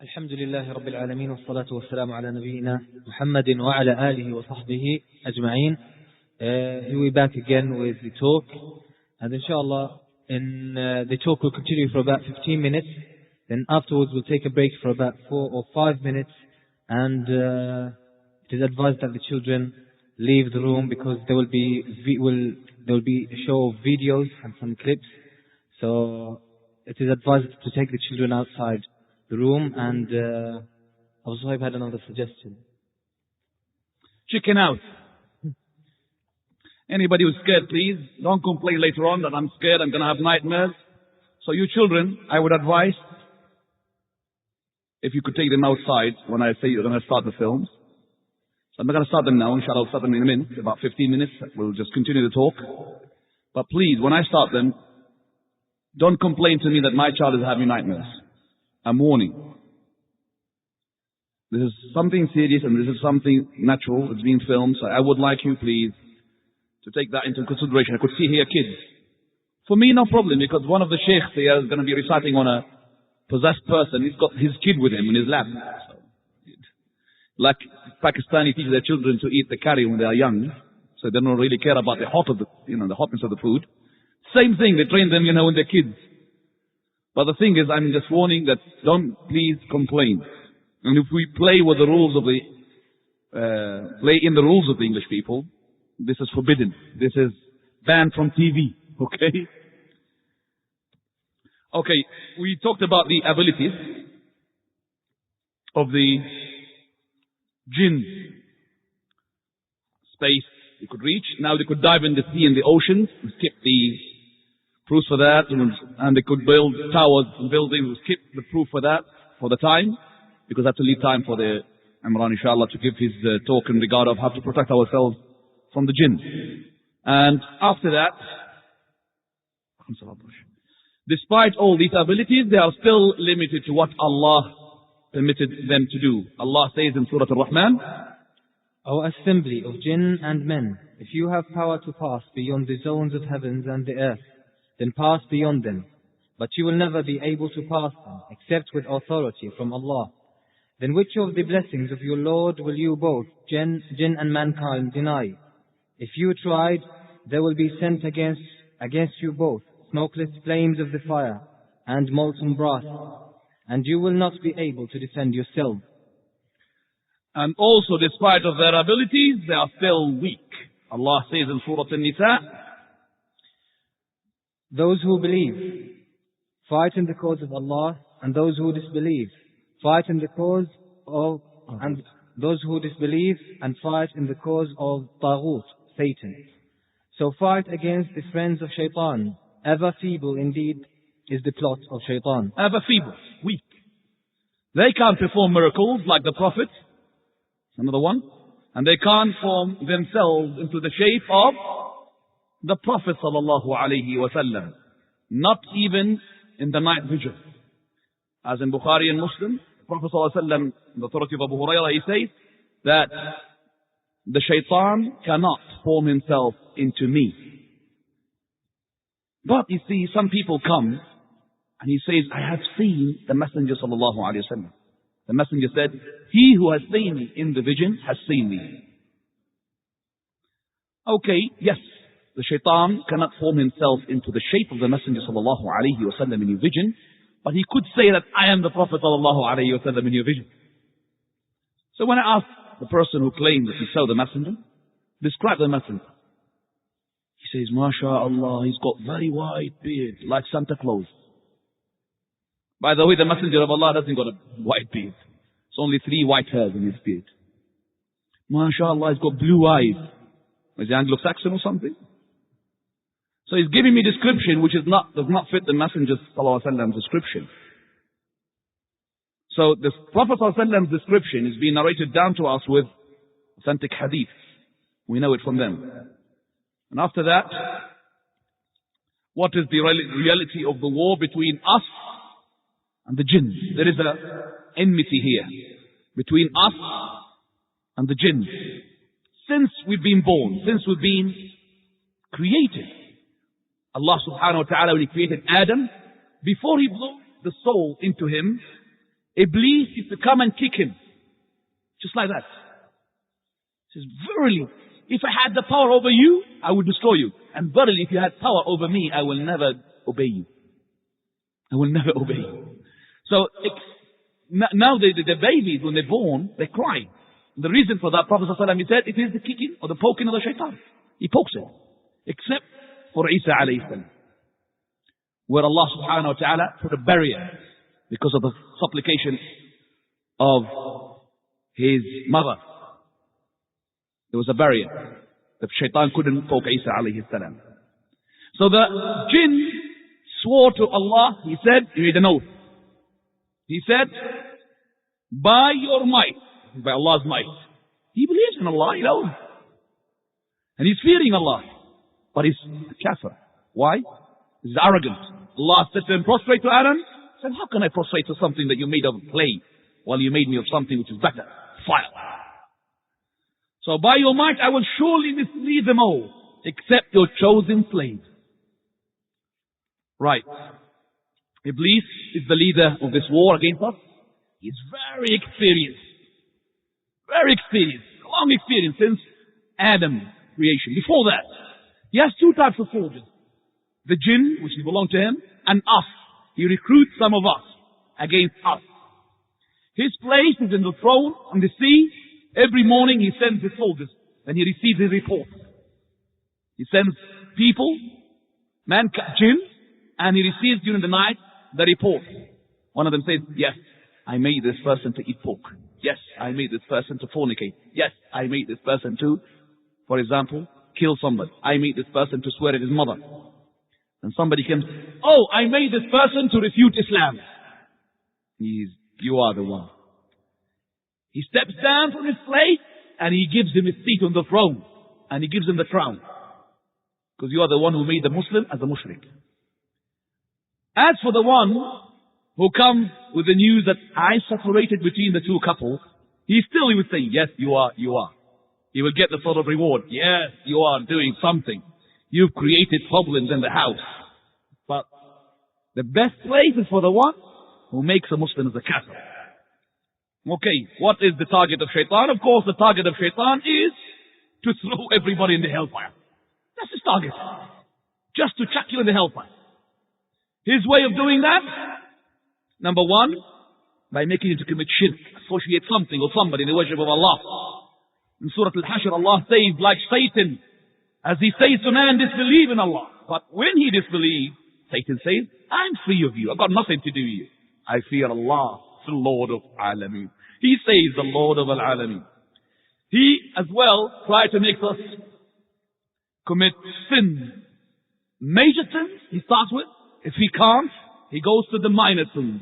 الحمد لله رب العالمين والصلاة والسلام على نبينا محمد وعلى آله وصحبه أجمعين. Here we back again with the talk, and inshallah the talk will continue for about 15 minutes. Then afterwards we'll take a break for about 4 or 5 minutes, and it is advised that the children leave the room because there will be a show of videos and some clips. So it is advised to take the children outside the room. And Abu Suhaib had another suggestion. Chicken out. Anybody who's scared, please don't complain later on that I'm scared, I'm going to have nightmares. So you children, I would advise, if you could take them outside when I say you're going to start the films. So I'm not going to start them now, inshallah I'll start them in a minute, about 15 minutes, we'll just continue the talk. But please, when I start them, don't complain to me that my child is having nightmares. I'm warning. This is something serious and this is something natural, it's being filmed, so I would like you please to take that into consideration. I could see here kids. For me, no problem, because one of the sheikhs here is going to be reciting on a possessed person. He's got his kid with him in his lap. So, like Pakistani teach their children to eat the curry when they are young, so they don't really care about the hotness of the food. Same thing, they train them, when they're kids. But the thing is, I'm just warning that don't please complain. And if we play with the rules of play in the rules of the English people, this is forbidden. This is banned from TV. Okay? Okay, we talked about the abilities of the jinn. Space they could reach. Now they could dive in the sea and the oceans. We skip the proofs for that. And they could build towers and buildings. We skip the proof for that for the time. Because I have to leave time for the Imran, inshallah, to give his talk in regard of how to protect ourselves from the jinn. And after that, despite all these abilities, they are still limited to what Allah permitted them to do. Allah says in Surah Al-Rahman, O assembly of jinn and men, if you have power to pass beyond the zones of heavens and the earth, then pass beyond them. But you will never be able to pass them, except with authority from Allah. Then which of the blessings of your Lord will you both, jinn and mankind, deny? If you tried, there will be sent against you both smokeless flames of the fire and molten brass, and you will not be able to defend yourself. And also, despite of their abilities, they are still weak. Allah says in Surah An-Nisa, those who believe fight in the cause of Allah, and those who disbelieve fight in the cause of, and those who disbelieve and fight in the cause of Taghut, Satan. So fight against the friends of Shaytan. Ever feeble indeed is the plot of Shaytan. Ever feeble, weak. They can't perform miracles like the Prophet, another one, and they can't form themselves into the shape of the Prophet sallallahu alaihi wasallam. Not even in the night vision. As in Bukhaaree and Muslim, Prophet sallallahu alaihi wasallam, the authority of Abu Hurairah, he says that the Shaytan cannot form himself into me. But you see, some people come and he says, I have seen the Messenger sallallahu alaihi wasallam. The Messenger said, he who has seen me in the vision has seen me. Okay, yes, the Shaytan cannot form himself into the shape of the Messenger sallallahu alaihi wasallam in your vision, but he could say that I am the Prophet sallallahu alaihi wasallam in your vision. So when I asked the person who claimed that he saw the Messenger, describe the Messenger. He says, MashaAllah, he's got very white beard, like Santa Claus. By the way, the Messenger of Allah doesn't got a white beard. It's only 3 white hairs in his beard. MashaAllah, he's got blue eyes. Is he Anglo-Saxon or something? So he's giving me description which does not fit the Messenger's sallallahu alaihi wasallam's description. So the Prophet sallallahu alaihi wasallam's description is being narrated down to us with authentic hadith. We know it from them. And after that, what is the reality of the war between us and the jinn? There is an enmity here between us and the jinn. Since we've been born, since we've been created, Allah subhanahu wa ta'ala, when He created Adam, before He blew the soul into him, Iblis used to come and kick him. Just like that. He says, verily, if I had the power over you, I would destroy you. And verily, if you had power over me, I will never obey you. I will never obey you. So, now the babies, when they're born, they cry. The reason for that, Prophet ﷺ, he said, it is the kicking or the poking of the shaitan. He pokes it. Except for Isa alayhi salam, where Allah subhanahu wa ta'ala put a barrier because of the supplication of his mother. There was a barrier. The shaitan couldn't poke Isa alayhi salam. So the jinn swore to Allah. He said, he made an oath. He said, by your might, by Allah's might. He believes in Allah, you know. And he's fearing Allah. But he's a kafir. Why? He's arrogant. Allah said to him, prostrate to Adam. He said, how can I prostrate to something that you made of clay while you made me of something which is better? Fire. So by your might I will surely mislead them all, except your chosen slave. Right. Iblis is the leader of this war against us. He's very experienced. Very experienced. Long experience since Adam creation. Before that, he has two types of soldiers. The jinn, which belong to him, and us. He recruits some of us against us. His place is in the throne on the sea. Every morning he sends his soldiers and he receives his report. He sends people, jinn, and he receives during the night the report. One of them says, yes, I made this person to eat pork. Yes, I made this person to fornicate. Yes, I made this person to, for example, kill somebody. I made this person to swear at his mother. And somebody comes, oh, I made this person to refute Islam. You are the one. He steps down from his place and he gives him his seat on the throne. And he gives him the crown. Because you are the one who made the Muslim as a mushrik. As for the one who comes with the news that I separated between the two couples, he would say, yes, you are. He will get the sort of reward. Yes, you are doing something. You've created problems in the house. But the best place is for the one who makes a Muslim as a kafir. Okay, what is the target of Shaytan? Of course, the target of Shaytan is to throw everybody in the hellfire. That's his target. Just to chuck you in the hellfire. His way of doing that, number one, by making you to commit shirk, associate something or somebody in the worship of Allah. In Surah Al-Hashr, Allah says, like Satan, as he says to man, disbelieve in Allah. But when he disbelieves, Satan says, I'm free of you. I've got nothing to do with you. I fear Allah, the Lord of Alameen. He says, the Lord of Al-Alameen. He as well tries to make us commit sin. Major sins, he starts with. If he can't, he goes to the minor sins.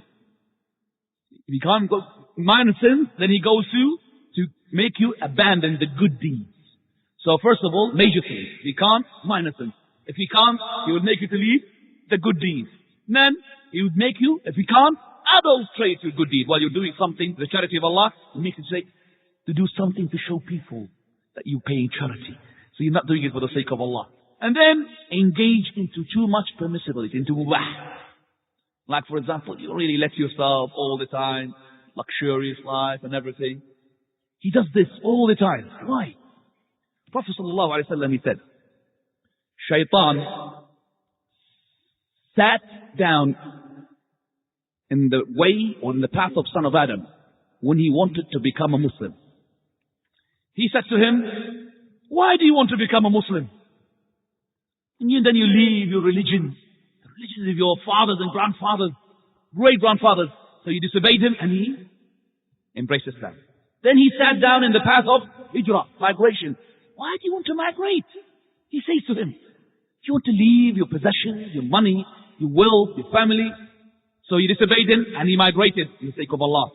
If he can't go minor sins, then he goes to make you abandon the good deeds. So first of all, major sins. If he can't, minor sins. If he can't, he will make you to leave the good deeds. Then he would make you, if he can't, adulterate your good deed while you're doing something, the charity of Allah, he makes you say, to do something to show people that you're paying charity. So you're not doing it for the sake of Allah. And then engage into too much permissibility, into mubah. Like for example, you really let yourself all the time, luxurious life and everything. He does this all the time. Why? Prophet ﷺ, he said, Shaytan sat down in the way or in the path of son of Adam when he wanted to become a Muslim. He said to him, why do you want to become a Muslim? And then you leave your religion, the religions of your fathers and grandfathers, great-grandfathers. So you disobeyed him and he embraced Islam. Then he sat down in the path of hijrah, migration. Why do you want to migrate? He says to him, you want to leave your possessions, your money, your wealth, your family. So he disobeyed him and he migrated for the sake of Allah.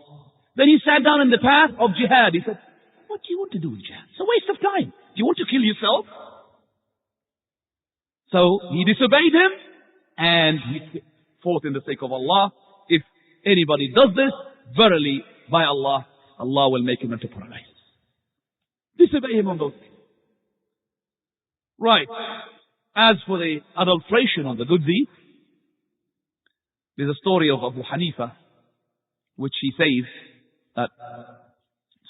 Then he sat down in the path of jihad. He said, what do you want to do in jihad? It's a waste of time. Do you want to kill yourself? So he disobeyed him and he fought in the sake of Allah. If anybody does this, verily by Allah, Allah will make him into paradise. Disobey him on those things. Right. As for the adulteration on the good deeds, there's a story of Abu Hanifa, which he says that,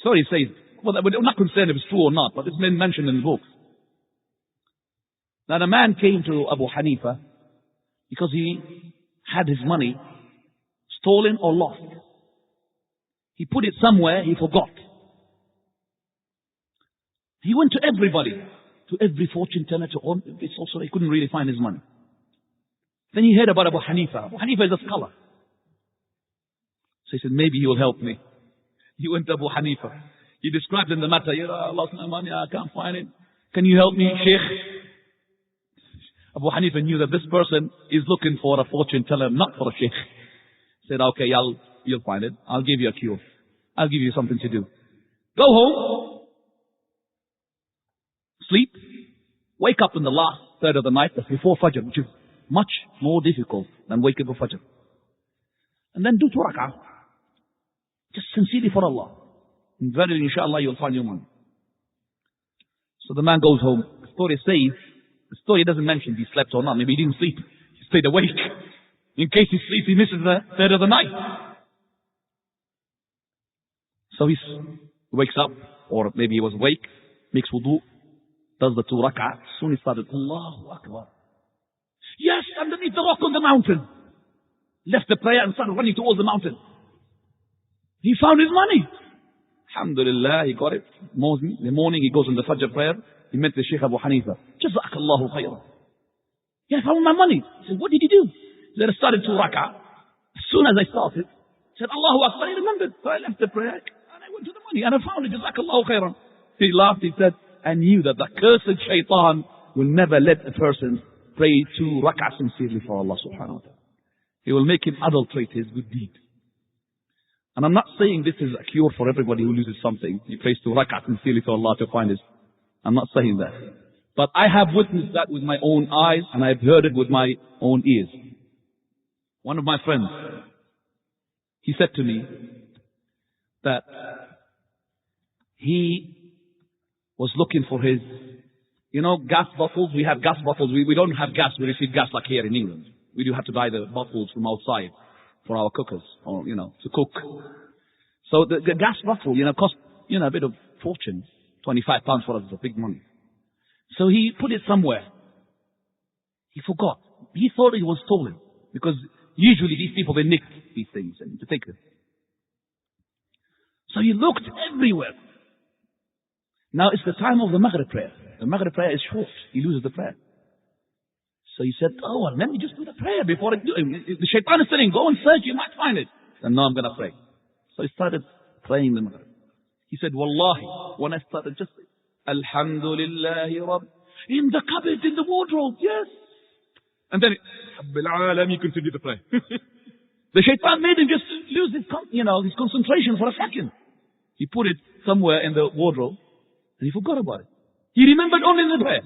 sorry, he says, well, we're not concerned if it's true or not, but it's been mentioned in the books. That a man came to Abu Hanifa because he had his money stolen or lost. He put it somewhere, he forgot. He went to everybody, to every fortune teller, to all, it's also, he couldn't really find his money. Then he heard about Abu Hanifa. Abu Hanifa is a scholar. So he said, maybe he will help me. He went to Abu Hanifa. He described in the matter, I lost my money, I can't find it. Can you help me, Sheikh? Abu Hanifa knew that this person is looking for a fortune teller, not for a sheikh. He said, okay, you'll find it. I'll give you a cure. I'll give you something to do. Go home. Sleep. Wake up in the last third of the night, that's before Fajr, which is much more difficult than waking before Fajr. And then do 2 rak'ah. Just sincerely for Allah. And verily, inshallah, you'll find your money. So the man goes home. The story says, the story doesn't mention if he slept or not. Maybe he didn't sleep. He stayed awake. In case he sleeps, he misses the third of the night. So he wakes up, or maybe he was awake, makes wudu, does the 2 rak'ah. Soon he started, Allahu Akbar. Yes, underneath the rock on the mountain. Left the prayer and started running towards the mountain. He found his money. Alhamdulillah, he got it. In the morning he goes in the Fajr prayer. He met the Sheikh Abu Hanifa. Jazakallahu khayran. Yeah, I found my money. He said, what did you do? He said, I started 2 rak'ah. As soon as I started, he said, Allahu Akbar. He remembered. So I left the prayer and I went to the money and I found it. Jazakallahu khayran. He laughed. He said, I knew that the cursed Shaytan will never let a person pray 2 rak'ah sincerely for Allah subhanahu wa ta'ala. He will make him adulterate his good deed. And I'm not saying this is a cure for everybody who loses something. He prays 2 rak'ah sincerely for Allah to find his. I'm not saying that. But I have witnessed that with my own eyes and I've heard it with my own ears. One of my friends, he said to me that he was looking for his, gas bottles. We have gas bottles. We don't have gas. We receive gas like here in England. We do have to buy the bottles from outside for our cookers, or, to cook. So the gas bottle, cost, a bit of fortune. £25 for us is a big money. So he put it somewhere. He forgot. He thought it was stolen. Because usually these people, they nick these things and to take them. So he looked everywhere. Now it's the time of the Maghrib prayer. The Maghrib prayer is short. He loses the prayer. So he said, oh, well, let me just do the prayer before I do it. The Shaytan is saying, go and search, you might find it. And no, I'm going to pray. So he started praying the Maghrib. He said, Wallahi, when I started just, Alhamdulillahi Rabb, in the cupboard, in the wardrobe, yes. And then, he continued to pray. The Shaytan made him just lose his concentration for a second. He put it somewhere in the wardrobe, and he forgot about it. He remembered only in the prayer.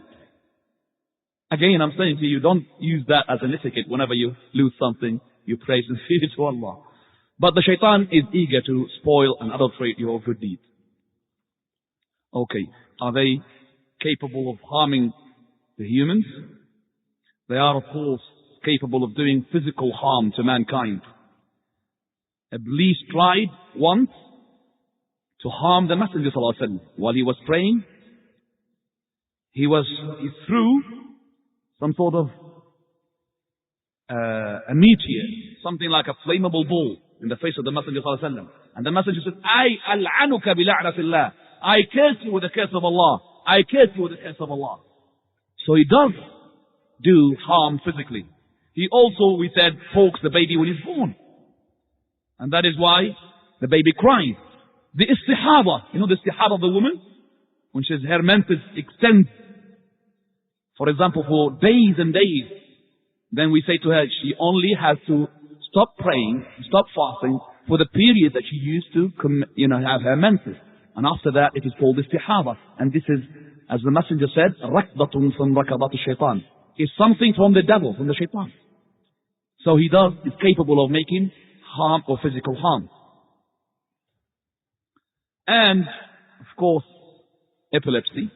Again, I'm saying to you, don't use that as an etiquette. Whenever you lose something, you pray sincerely to Allah. But the Shaytan is eager to spoil and adulterate your good deeds. Okay, are they capable of harming the humans? They are, of course, capable of doing physical harm to mankind. Iblis tried once to harm the Messenger ﷺ. While he was praying, he threw some sort of a meteor, something like a flammable ball in the face of the Messenger ﷺ. And the Messenger said, I al'anuka bila'natillah. I curse you with the curse of Allah. I curse you with the curse of Allah. So he does do harm physically. He also, we said, pokes the baby when he's born. And that is why the baby cries. The istihada, the istihada of the woman, when her menses extends, for example, for days and days, then we say to her, she only has to stop praying, stop fasting for the period that she used to, have her menses. And after that, it is called istihada. And this is, as the Messenger said, rakdatun from rakadat al-Shaytan. It's something from the devil, from the Shaytan. So he is capable of making harm or physical harm. And, of course, epilepsy.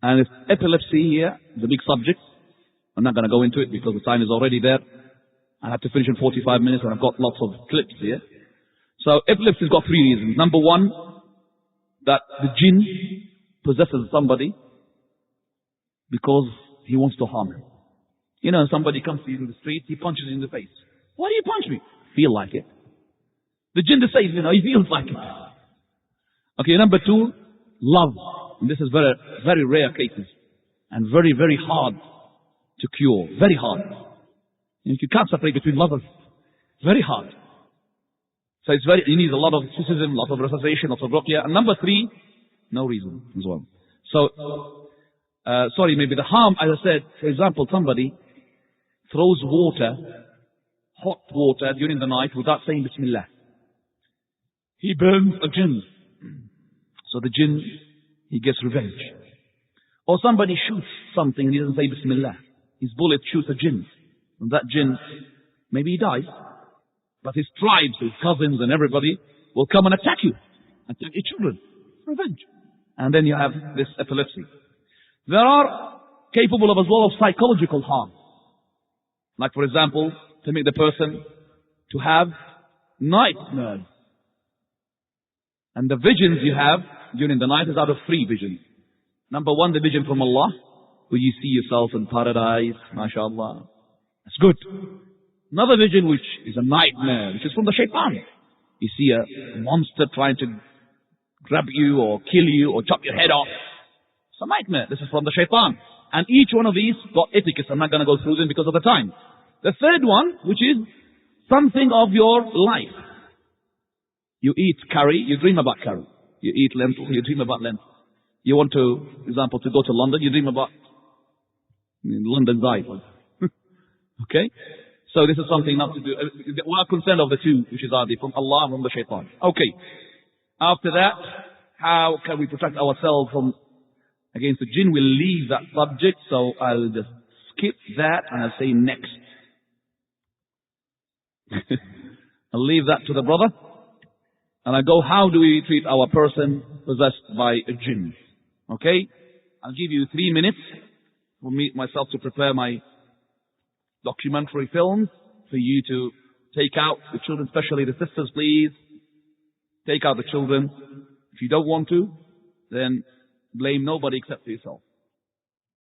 And epilepsy here is a big subject. I'm not going to go into it because the time is already there. I have to finish in 45 minutes and I've got lots of clips here. So epilepsy has got three reasons. Number one, that the jinn possesses somebody because he wants to harm him. You know, somebody comes to you in the street, he punches you in the face. Why do you punch me? Feel like it. The jinn says, you know, he feels like it. Okay, number two, love. And this is very, very rare cases. And very, very hard to cure. Very hard. You can't separate between lovers. Very hard. So it's very, you need a lot of exorcism, a lot of recitation, lots of ruqya. And number three, no reason as well. So, sorry, maybe the harm, as I said, for example, somebody throws water, hot water during the night without saying Bismillah. He burns a jinn. So the jinn, he gets revenge. Or somebody shoots something and he doesn't say Bismillah. His bullet shoots a jinn. And that jinn, maybe he dies. But his tribes, his cousins and everybody will come and attack you. Attack your children. Revenge. And then you have this epilepsy. There are capable of as well of psychological harm. Like for example, to make the person to have nightmares. And the visions you have during the night is out of three visions. Number one, the vision from Allah, where you see yourself in paradise, mashallah. That's good. Another vision which is a nightmare, which is from the Shaytan. You see a monster trying to grab you or kill you or chop your head off. It's a nightmare. This is from the Shaytan. And each one of these got etiquettes. I'm not going to go through them because of the time. The third one, which is something of your life. You eat curry, you dream about curry. You eat lentil, you dream about lentil. You want to, for example, to go to London, you dream about London's eye. Okay? So this is something not to do. We are concerned of the two, which is from Allah and from the Shaytan. Okay. After that, how can we protect ourselves from against the jinn? We'll leave that subject, so I'll just skip that and I'll say next. I'll leave that to the brother. And I go, how do we treat our person possessed by a jinn? Okay? I'll give you 3 minutes for me, myself to prepare my documentary films for you to take out the children, especially the sisters, please. Take out the children. If you don't want to, then blame nobody except yourself.